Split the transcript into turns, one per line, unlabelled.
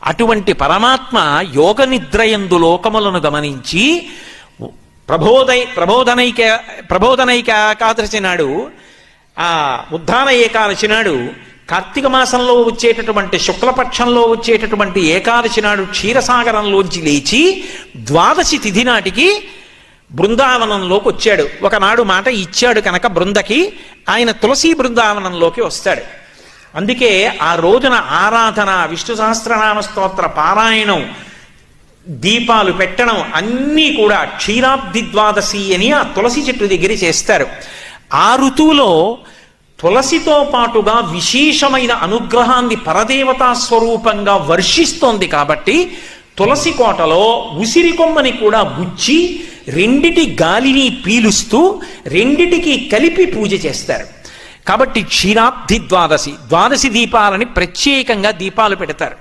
అటువంటి పరమాత్మ యోగ నిద్రయందు లోకములను గమనించి ప్రబోధనైక ఏకాదశి నాడు, ఆ ఉద్ధాన ఏకాదశి నాడు, కార్తీక మాసంలో వచ్చేటటువంటి శుక్లపక్షంలో వచ్చేటటువంటి ఏకాదశి నాడు క్షీరసాగరంలోంచి లేచి ద్వాదశి తిథి నాటికి బృందావనంలోకి వచ్చాడు. ఒకనాడు మాట ఇచ్చాడు కనుక బృందకి, ఆయన తులసి బృందావనంలోకి వస్తాడు. అందుకే ఆ రోజున ఆరాధన, విష్ణు సహస్రనామ స్తోత్ర పారాయణం, దీపాలు పెట్టడం అన్నీ కూడా క్షీరాబ్ది ద్వాదశి అని ఆ తులసి చెట్టు దగ్గర చేస్తారు. ఆ ఋతువులో తులసితో పాటుగా విశేషమైన అనుగ్రహాన్ని పరదేవతా స్వరూపంగా వర్షిస్తోంది కాబట్టి తులసి కోటలో ఉసిరి కొమ్మని కూడా గుచ్చి రెండిటి గాలిని పీలుస్తూ రెండిటికి కలిపి పూజ చేస్తారు. కాబట్టి క్షీరాబ్ది ద్వాదశి, ద్వాదశి దీపాలని ప్రత్యేకంగా దీపాలు పెడతారు.